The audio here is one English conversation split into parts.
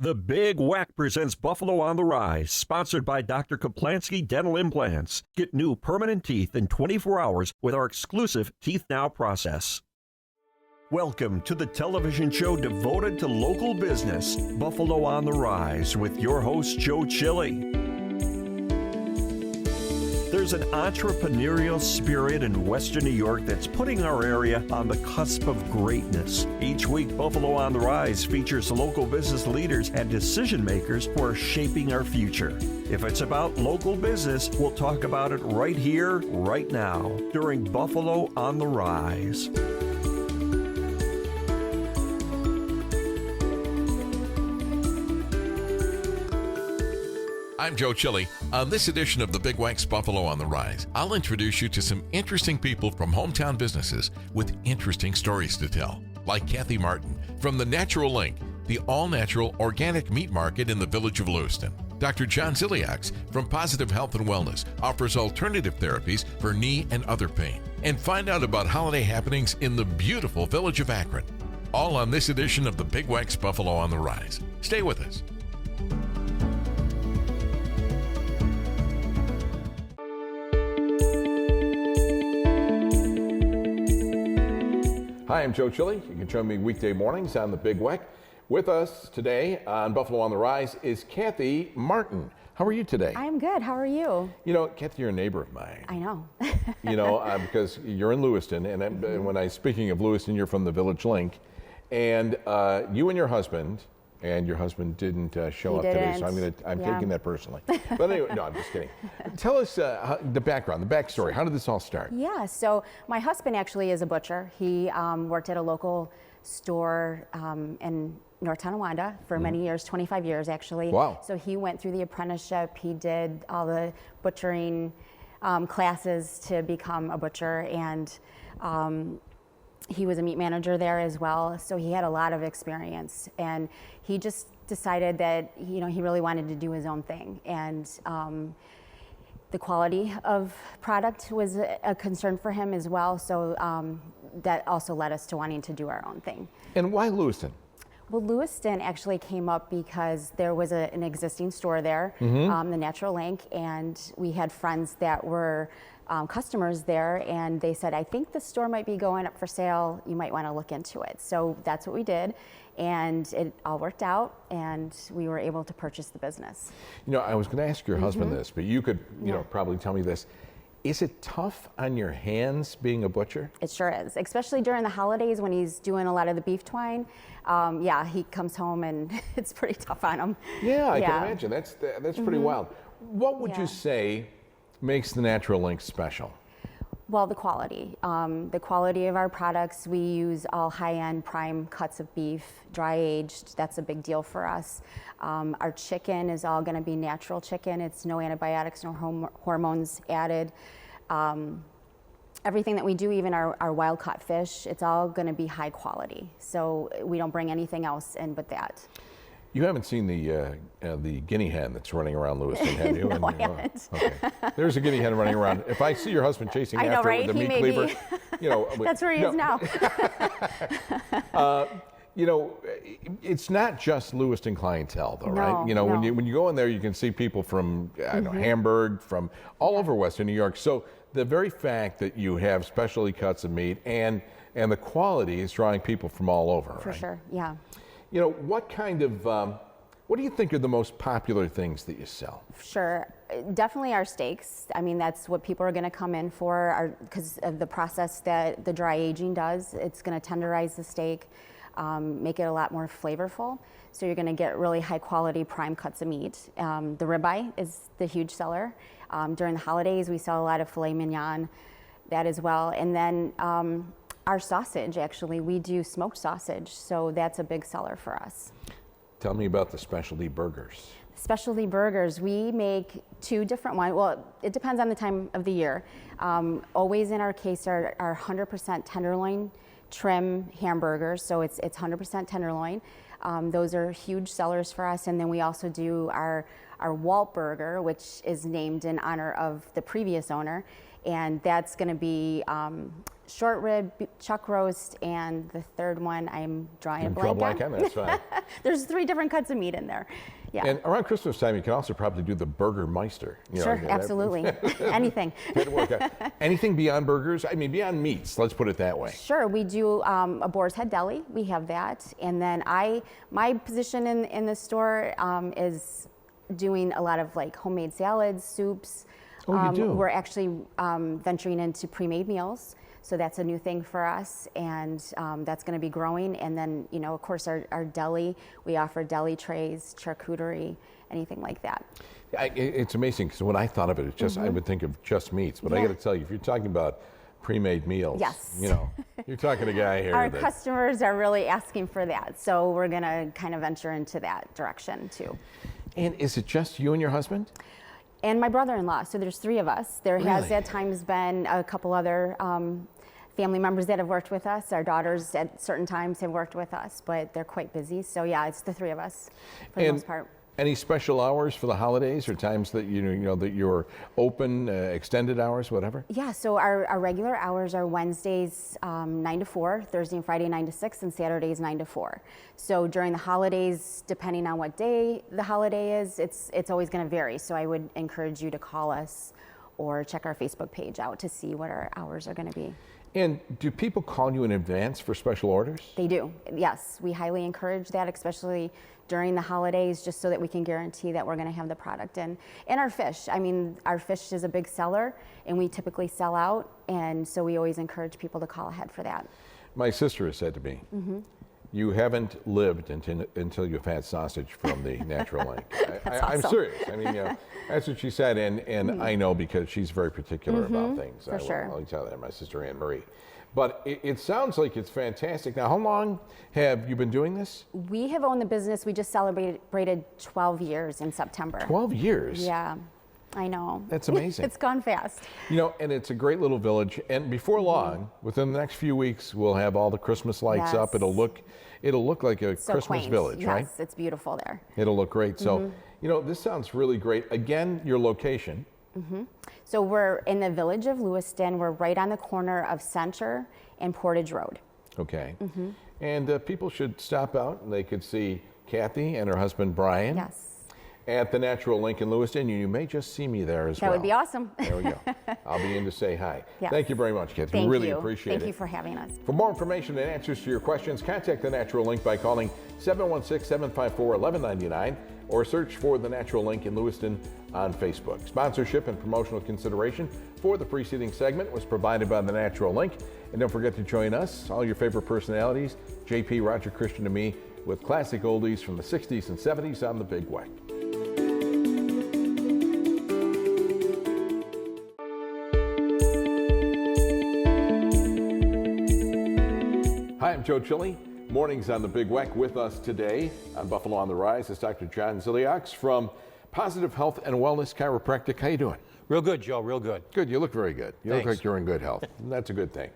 The Big WECK presents Buffalo on the Rise, sponsored by Dr. Kaplansky Dental Implants. Get new permanent teeth in 24 hours with our exclusive Teeth Now process. Welcome to the television show devoted to local business, Buffalo on the Rise, with your host, Joe Chili. There's an entrepreneurial spirit in Western New York that's putting our area on the cusp of greatness. Each week, Buffalo on the Rise features local business leaders and decision makers who are shaping our future. If it's about local business, we'll talk about it right here, right now, during Buffalo on the Rise. I'm Joe Chili. On this edition of the Big WECK's Buffalo on the Rise, I'll introduce you to some interesting people from hometown businesses with interesting stories to tell, like Cathy Martin from the Natural Link, the all-natural organic meat market in the Village of Lewiston. Dr. John Zilliox from Positive Health and Wellness offers alternative therapies for knee and other pain. And find out about holiday happenings in the beautiful Village of Akron. All on this edition of the Big WECK's Buffalo on the Rise. Stay with us. Hi, I'm Joe Chili. You can join me weekday mornings on the Big WECK. With us today on Buffalo on the Rise is Cathy Martin. How are you today? I'm good. How are you? You know, Cathy, you're a neighbor of mine. I know. You know, because you're in Lewiston, and when speaking of Lewiston, you're from the Village Link, and you and your husband didn't show up today, so I'm taking that personally. But anyway, no, I'm just kidding. Tell us the background, the backstory. How did this all start? Yeah, so my husband actually is a butcher. He worked at a local store in North Tonawanda for many years, 25 years actually. Wow. So he went through the apprenticeship. He did all the butchering classes to become a butcher, and he was a meat manager there as well, so he had a lot of experience, and he just decided that he really wanted to do his own thing, and the quality of product was a concern for him as well, so that also led us to wanting to do our own thing. And why Lewiston? Well, Lewiston actually came up because there was an existing store there, the Natural Link, and we had friends that were customers there, and they said, I think the store might be going up for sale. You might want to look into it. So that's what we did, and it all worked out, and we were able to purchase the business. You know, I was going to ask your husband this, but you could, you know, probably tell me this. Is it tough on your hands being a butcher? It sure is, especially during the holidays when he's doing a lot of the beef twine. Yeah, he comes home and it's pretty tough on him. Yeah, I can imagine. That's pretty wild. What would you say makes the Natural Link special? Well, the quality of our products. We use all high-end prime cuts of beef, dry aged. That's a big deal for us. Our chicken is all going to be natural chicken. It's no antibiotics, no hormones added. Everything that we do, even our wild caught fish, it's all going to be high quality. So we don't bring anything else in but that. You haven't seen the guinea hen that's running around Lewiston, have you? No, I haven't. Okay. There's a guinea hen running around. If I see your husband chasing after it with a meat cleaver, you know. That's where he is now. You know, it's not just Lewiston clientele, though, right? You know, when you go in there, you can see people from Hamburg, from all over Western New York. So the very fact that you have specialty cuts of meat and the quality is drawing people from all over, right? For sure, yeah. You know, what kind of, what do you think are the most popular things that you sell? Sure, definitely our steaks. I mean, that's what people are going to come in for, because of the process that the dry aging does. It's going to tenderize the steak, make it a lot more flavorful. So you're going to get really high quality prime cuts of meat. The ribeye is the huge seller. During the holidays, we sell a lot of filet mignon, that as well. And then our sausage, actually, we do smoked sausage, so that's a big seller for us. Tell me about the specialty burgers. Specialty burgers, we make two different ones. Well, it depends on the time of the year. Always in our case are 100% tenderloin trim hamburgers, so it's 100% tenderloin. Those are huge sellers for us, and then we also do our Walt burger, which is named in honor of the previous owner, and that's going to be short rib, chuck roast, and the third one I'm drawing a blank on. That's fine. There's 3 different cuts of meat in there. Yeah. And around Christmas time, you can also probably do the Burger Meister. Sure, absolutely. Anything. Anything beyond burgers? I mean, beyond meats, let's put it that way. Sure, we do a Boar's Head Deli. We have that. And then my position in the store is doing a lot of like homemade salads, soups. Oh, you do? We're actually venturing into pre-made meals. So that's a new thing for us, and that's going to be growing. And then, you know, of course, our deli, we offer deli trays, charcuterie, anything like that. It's amazing, because when I thought of it, it's just I would think of just meats. But I got to tell you, if you're talking about pre-made meals, yes, you know, you're talking to a guy here. Our customers are really asking for that, so we're going to kind of venture into that direction too. And is it just you and your husband? And my brother-in-law, so there's 3 of us. There has at times been a couple other family members that have worked with us. Our daughters at certain times have worked with us, but they're quite busy. So yeah, it's the 3 of us for the most part. Any special hours for the holidays, or times that you know that you're open, extended hours, whatever? Yeah, so our regular hours are Wednesdays 9 to 4, Thursday and Friday 9 to 6, and Saturdays 9 to 4. So during the holidays, depending on what day the holiday is, it's always going to vary. So I would encourage you to call us or check our Facebook page out to see what our hours are going to be. And do people call you in advance for special orders? They do, yes. We highly encourage that, especially during the holidays, just so that we can guarantee that we're going to have the product in. And our fish, I mean, our fish is a big seller, and we typically sell out, and so we always encourage people to call ahead for that. My sister has said to me, you haven't lived until you've had sausage from the Natural Link. I'm serious. I mean, you know, that's what she said, and I know, because she's very particular about things. For sure. I'll tell that, my sister Anne Marie. But it sounds like it's fantastic. Now, how long have you been doing this? We have owned the business. We just celebrated 12 years in September. 12 years? Yeah, I know. That's amazing. It's gone fast. You know, and it's a great little village. And before long, within the next few weeks, we'll have all the Christmas lights up. It'll look like a so Christmas quaint. village, right? Yes, it's beautiful there. It'll look great. So, you know, this sounds really great. Again, your location. So we're in the Village of Lewiston. We're right on the corner of Center and Portage Road. Okay. And people should stop out, and they could see Cathy and her husband Brian. Yes. At the Natural Link in Lewiston. You may just see me there as well. That would be awesome. There we go. I'll be in to say hi. Yes. Thank you very much, Cathy. Thank we really you. appreciate it. Thank you for having us. For more information and answers to your questions, contact the Natural Link by calling 716-754-1199 or search for the Natural Link in Lewiston on Facebook. Sponsorship and promotional consideration for the preceding segment was provided by the Natural Link. And don't forget to join us, all your favorite personalities, JP, Roger, Christian, and me, with classic oldies from the 60s and 70s on the Big WECK. Hi, I'm Joe Chili. Mornings on the Big WECK. With us today on Buffalo on the Rise is Dr. John Zilliox from Positive Health and Wellness Chiropractic. How you doing? Real good, Joe, real good. Good, you look very good. You Thanks. look like you're in good health. That's a good thing.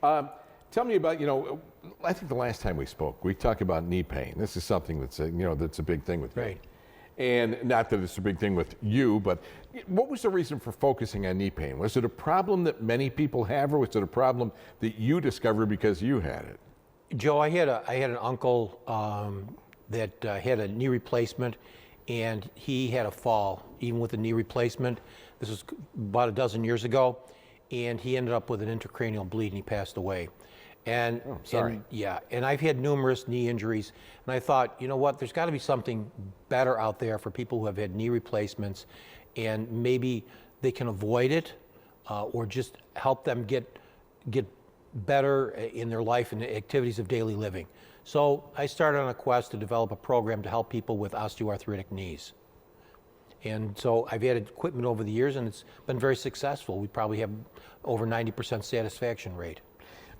Tell me about, you know, I think the last time we spoke, we talked about knee pain. This is something that's that's a big thing with me. Right. And not that it's a big thing with you, but what was the reason for focusing on knee pain? Was it a problem that many people have, or was it a problem that you discovered because you had it? Joe, I had an uncle that had a knee replacement, and he had a fall, even with a knee replacement. This was about a dozen years ago, and he ended up with an intracranial bleed, and he passed away. And, sorry. And I've had numerous knee injuries, and I thought, you know what, there's got to be something better out there for people who have had knee replacements, and maybe they can avoid it, or just help them get better in their life and the activities of daily living. So I started on a quest to develop a program to help people with osteoarthritic knees. And so I've added equipment over the years, and it's been very successful. We probably have over 90% satisfaction rate.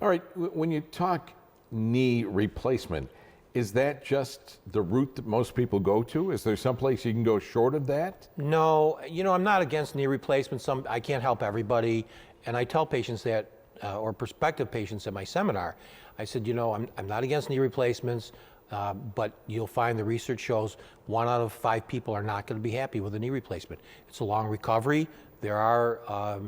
All right, when you talk knee replacement, is that just the route that most people go to? Is there some place you can go short of that? No, I'm not against knee replacement. I can't help everybody, and I tell patients that, or prospective patients at my seminar, I said, I'm not against knee replacements, but you'll find the research shows 1 out of 5 people are not going to be happy with a knee replacement. It's a long recovery. There are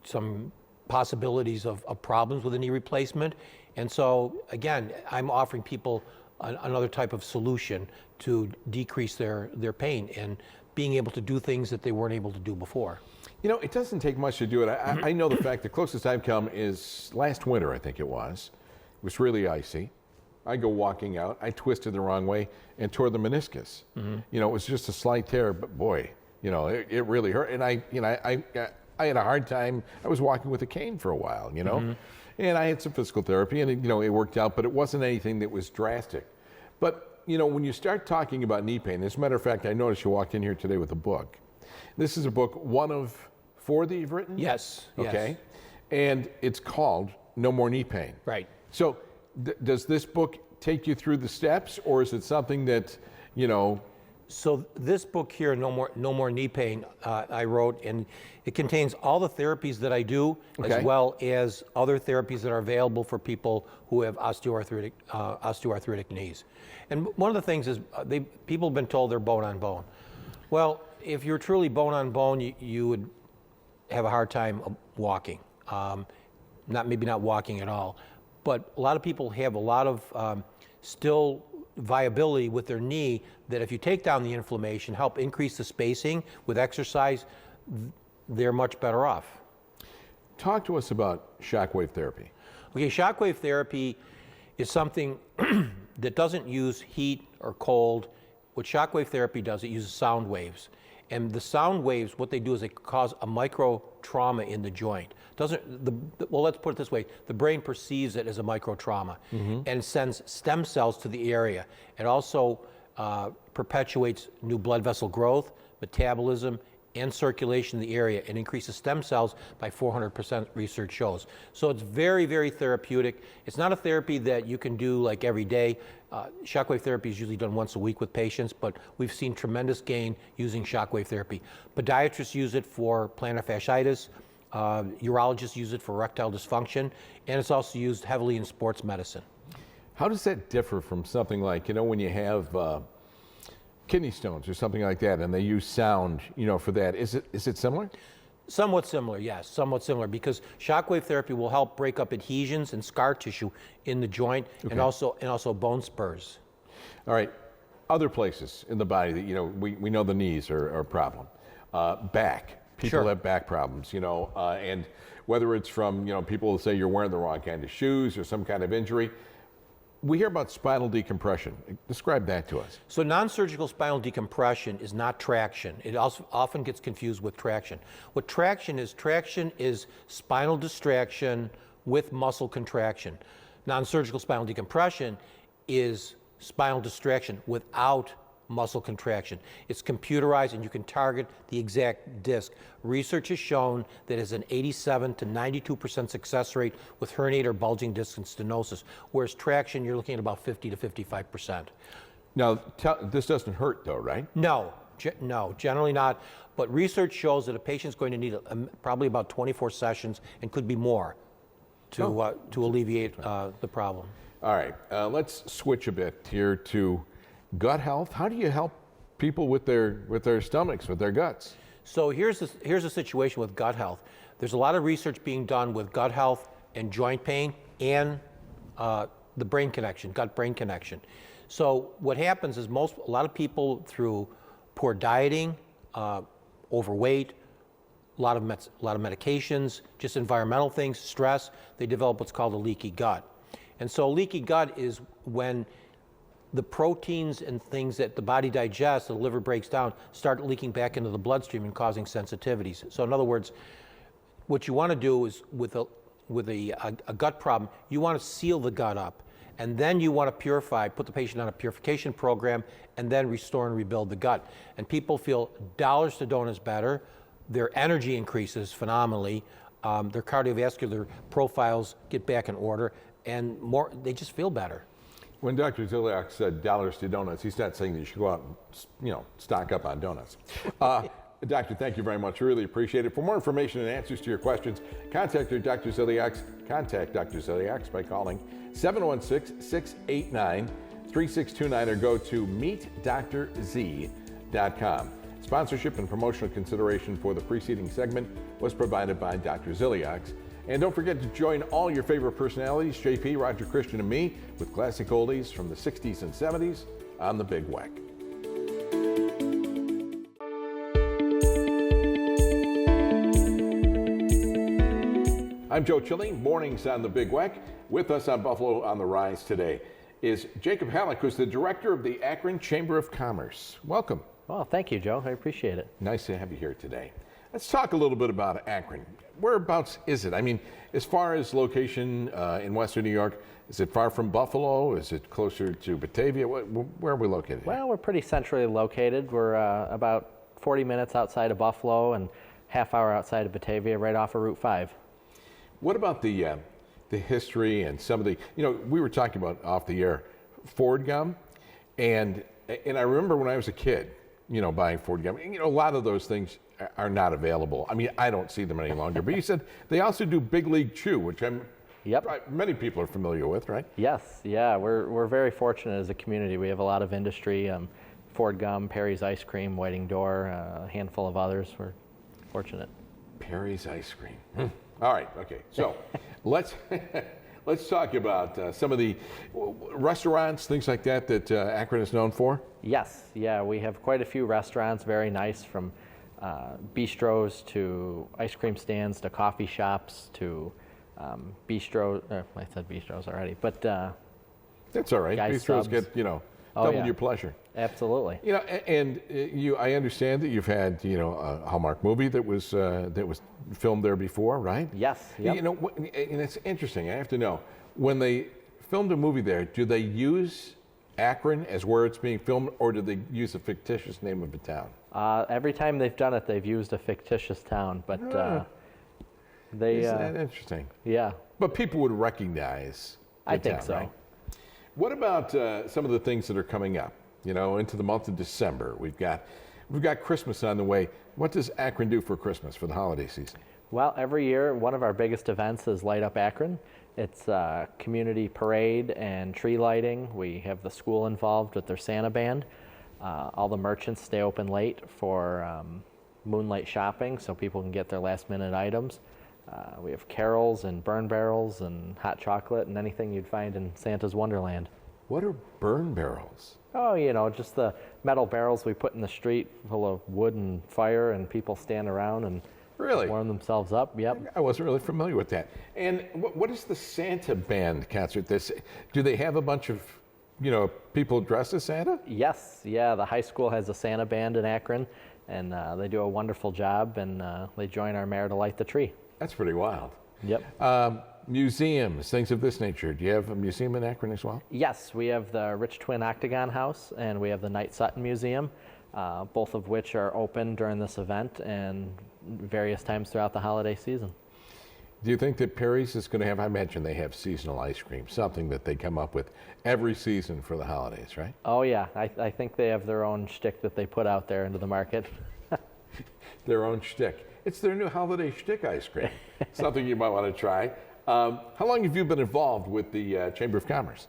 some possibilities of problems with a knee replacement. And so, again, I'm offering people another type of solution to decrease their pain and being able to do things that they weren't able to do before. It doesn't take much to do it. I know the fact the closest I've come is last winter, I think it was. It was really icy. I go walking out, I twisted the wrong way and tore the meniscus. It was just a slight tear, but boy, it really hurt. And I had a hard time. I was walking with a cane for a while, and I had some physical therapy, and it worked out, but it wasn't anything that was drastic. But when you start talking about knee pain, as a matter of fact, I noticed you walked in here today with a book. This is a book, one of 4 that you've written? Yes. Okay. Yes. And it's called No More Knee Pain. Right. So does this book take you through the steps, or is it something that, So this book here, No More Knee Pain, I wrote, and it contains all the therapies that I do, as well as other therapies that are available for people who have osteoarthritic knees. And one of the things is people have been told they're bone on bone. Well, if you're truly bone on bone, you would have a hard time walking, maybe not walking at all. But a lot of people have a lot of still viability with their knee that if you take down the inflammation, help increase the spacing with exercise, they're much better off. Talk to us about shockwave therapy. Okay, shockwave therapy is something that doesn't use heat or cold. What shockwave therapy does, it uses sound waves. And the sound waves, what they do is they cause a micro trauma in the joint. Well, let's put it this way. The brain perceives it as a micro trauma and sends stem cells to the area. It also perpetuates new blood vessel growth, metabolism, and circulation in the area, and increases stem cells by 400%, research shows. So it's very, very therapeutic. It's not a therapy that you can do like every day. Shockwave therapy is usually done once a week with patients, but we've seen tremendous gain using shockwave therapy. Podiatrists use it for plantar fasciitis. Urologists use it for erectile dysfunction, and it's also used heavily in sports medicine. How does that differ from something like, when you have kidney stones or something like that, and they use sound, for that? Is it similar? Somewhat similar, yes, somewhat similar, because shockwave therapy will help break up adhesions and scar tissue in the joint, and also bone spurs. All right, other places in the body that we know the knees are a problem. Back. People have back problems, and whether it's from people who say you're wearing the wrong kind of shoes or some kind of injury. We hear about spinal decompression. Describe that to us. So non-surgical spinal decompression is not traction. It also often gets confused with traction. What traction is spinal distraction with muscle contraction. Non-surgical spinal decompression is spinal distraction without muscle contraction. It's computerized and you can target the exact disc. Research has shown that it's an 87 to 92% success rate with herniated or bulging disc and stenosis, whereas traction, you're looking at about 50 to 55%. Now, this doesn't hurt though, right? No, generally not. But research shows that a patient's going to need probably about 24 sessions and could be more to alleviate the problem. All right, let's switch a bit here to gut health. How do you help people with their stomachs, with their guts? So here's the situation with gut health. There's a lot of research being done with gut health and joint pain and the brain connection, gut-brain connection. So what happens is a lot of people through poor dieting, overweight, a lot of medications, just environmental things, stress, they develop what's called a leaky gut. And so leaky gut is when the proteins and things that the body digests, the liver breaks down, start leaking back into the bloodstream and causing sensitivities. So in other words, what you want to do is with a gut problem, you want to seal the gut up. And then you want to purify, put the patient on a purification program, and then restore and rebuild the gut. And people feel dollars to donuts better. Their energy increases phenomenally. Their cardiovascular profiles get back in order, and they just feel better. When Dr. Zilliox said dollars to donuts, he's not saying that you should go out and stock up on donuts. Doctor, thank you very much. Really appreciate it. For more information and answers to your questions, contact Dr. Zilliox. Contact Dr. Zilliox by calling 716-689-3629 or go to meetdrz.com. Sponsorship and promotional consideration for the preceding segment was provided by Dr. Zilliox. And don't forget to join all your favorite personalities, JP, Roger Christian, and me, with classic oldies from the 60s and 70s on the Big WECK. I'm Joe Chilling, mornings on the Big WECK. With us on Buffalo on the Rise today is Jacob Halleck, who's the director of the Akron Chamber of Commerce. Welcome. Well, thank you, Joe. I appreciate it. Nice to have you here today. Let's talk a little bit about Akron. Whereabouts is it? I mean, as far as location in Western New York, is it far from Buffalo? Is it closer to Batavia? Where are we located? Well, we're pretty centrally located. We're about 40 minutes outside of Buffalo and half hour outside of Batavia, right off of Route 5. What about the history and some of the, we were talking about off the air, Ford gum, and I remember when I was a kid, buying Ford gum, a lot of those things are not available. I mean, I don't see them any longer, but you said they also do Big League Chew, which many people are familiar with, right? Yes, yeah, we're very fortunate as a community. We have a lot of industry, Ford gum, Perry's ice cream, Whiting Door, a handful of others. We're fortunate. Perry's ice cream. All right, okay, so let's talk about some of the restaurants, things like that Akron is known for. Yes, yeah, we have quite a few restaurants, very nice, from bistros to ice cream stands to coffee shops to bistros. I said bistros already, but that's all right. Bistros subs. Get double your pleasure. Absolutely. And I understand that you've had a Hallmark movie that was filmed there before, right? Yes. Yep. And it's interesting. I have to know, when they filmed a movie there, do they use Akron as where it's being filmed, or do they use a fictitious name of a town? Every time they've done it, they've used a fictitious town, but they. Isn't that interesting? Yeah. But people would recognize the I think town, so. right? What about some of the things that are coming up? Into the month of December, we've got Christmas on the way. What does Akron do for Christmas, for the holiday season? Well, every year, one of our biggest events is Light Up Akron. It's a community parade and tree lighting. We have the school involved with their Santa band. All the merchants stay open late for moonlight shopping, so people can get their last-minute items. We have carols and burn barrels and hot chocolate and anything you'd find in Santa's Wonderland. What are burn barrels? Oh, just the metal barrels we put in the street full of wood and fire, and people stand around and warm themselves up. Yep. I wasn't really familiar with that. And what is the Santa band concert? Do they have a bunch of people dressed as Santa? Yes, yeah. The high school has a Santa band in Akron, and they do a wonderful job, and they join our mayor to light the tree. That's pretty wild. Yep. Museums, things of this nature. Do you have a museum in Akron as well? Yes, we have the Rich Twin Octagon House, and we have the Knight Sutton Museum, both of which are open during this event and various times throughout the holiday season. Do you think that Perry's is going to have, I imagine they have seasonal ice cream, something that they come up with every season for the holidays, right? Oh yeah, I think they have their own shtick that they put out there into the market. Their own shtick. It's their new holiday shtick ice cream. Something you might want to try. How long have you been involved with the Chamber of Commerce?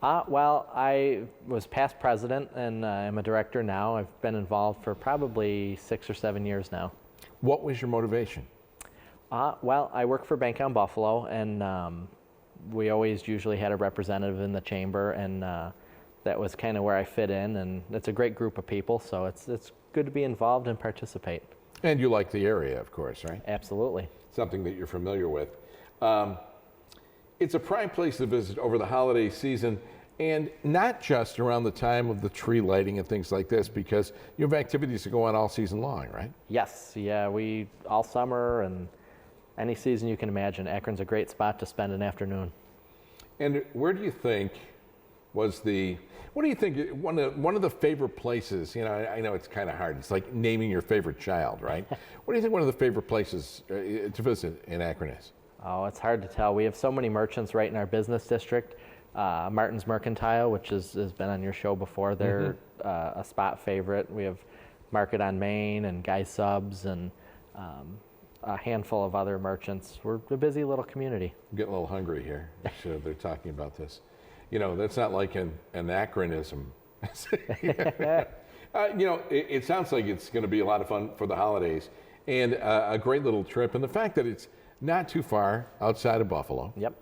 Well, I was past president, and I'm a director now. I've been involved for probably 6 or 7 years now. What was your motivation? Well, I work for Bank on Buffalo, and we always usually had a representative in the chamber, and that was kind of where I fit in. And it's a great group of people, so it's good to be involved and participate. And you like the area, of course, right? Absolutely. Something that you're familiar with. It's a prime place to visit over the holiday season, and not just around the time of the tree lighting and things like this, because you have activities that go on all season long, right? Yes, yeah, we all summer and any season you can imagine. Akron's a great spot to spend an afternoon. And where do you think what do you think one of the favorite places, I know it's kind of hard, it's like naming your favorite child, right? What do you think one of the favorite places to visit in Akron is? Oh, it's hard to tell. We have so many merchants right in our business district. Martin's Mercantile, which has been on your show before, they're a spot favorite. We have Market on Main and Guy Subs and a handful of other merchants. We're a busy little community. I'm getting a little hungry here. So they're talking about this. You know, that's not like an anachronism. You know, it sounds like it's going to be a lot of fun for the holidays and a great little trip. And the fact that it's not too far outside of Buffalo. Yep.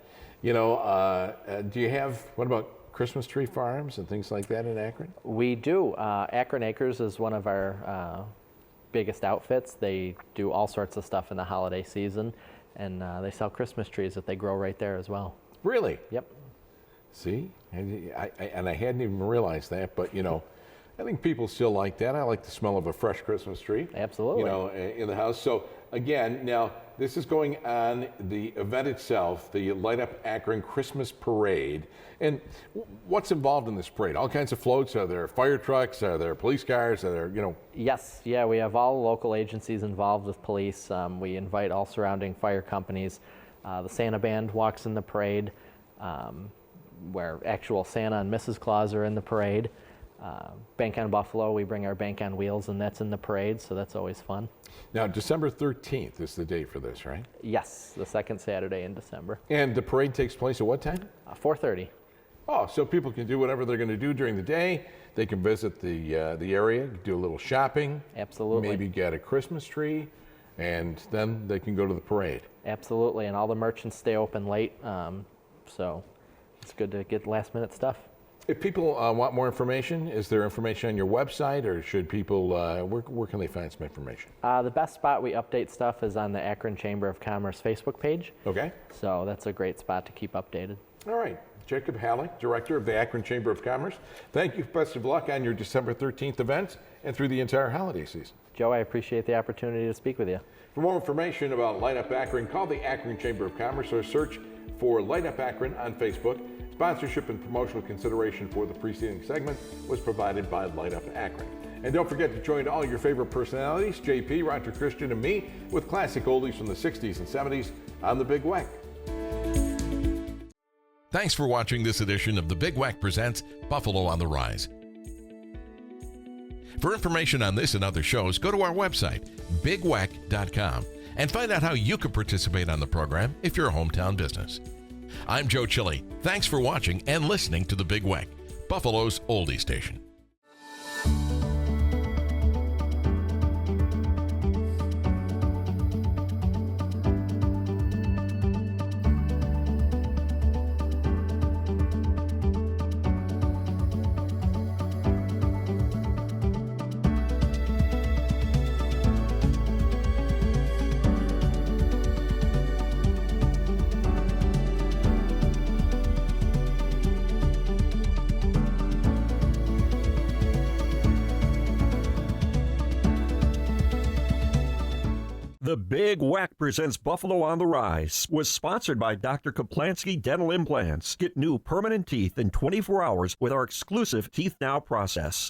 You know, do you have, what about Christmas tree farms and things like that in Akron? We do. Akron Acres is one of our biggest outfits. They do all sorts of stuff in the holiday season, and they sell Christmas trees that they grow right there as well. Really? Yep. See, and I hadn't even realized that, but you know, I think people still like that. I like the smell of a fresh Christmas tree. Absolutely. You know, in the house. So again, now this is going on the event itself, the Light Up Akron Christmas Parade. And what's involved in this parade? All kinds of floats. Are there fire trucks? Are there police cars? Are there, you know? Yes, yeah, we have all local agencies involved with police. We invite all surrounding fire companies. The Santa Band walks in the parade, where actual Santa and Mrs. Claus are in the parade. Bank on Buffalo, we bring our Bank on Wheels, and that's in the parade, so that's always fun. Now, December 13th is the date for this, right? Yes, the second Saturday in December. And the parade takes place at what time? 4:30. Oh, so people can do whatever they're going to do during the day. They can visit the area, do a little shopping. Absolutely. Maybe get a Christmas tree, and then they can go to the parade. Absolutely, and all the merchants stay open late, so it's good to get last-minute stuff. If people want more information, is there information on your website, or should people, where can they find some information? The best spot we update stuff is on the Akron Chamber of Commerce Facebook page. Okay. So that's a great spot to keep updated. All right. Jacob Halleck, Director of the Akron Chamber of Commerce. Thank you. Best of luck on your December 13th events and through the entire holiday season. Joe, I appreciate the opportunity to speak with you. For more information about Light Up Akron, call the Akron Chamber of Commerce or search for Light Up Akron on Facebook. Sponsorship and promotional consideration for the preceding segment was provided by Light Up Akron. And don't forget to join all your favorite personalities, JP, Roger Christian, and me, with classic oldies from the 60s and 70s on the Big WECK. Thanks for watching this edition of the Big WECK Presents Buffalo on the Rise. For information on this and other shows, go to our website, bigweck.com, and find out how you can participate on the program if you're a hometown business. I'm Joe Chili. Thanks for watching and listening to the Big WECK, Buffalo's oldie station. The Big WECK Presents Buffalo on the Rise was sponsored by Dr. Kaplansky Dental Implants. Get new permanent teeth in 24 hours with our exclusive Teeth Now process.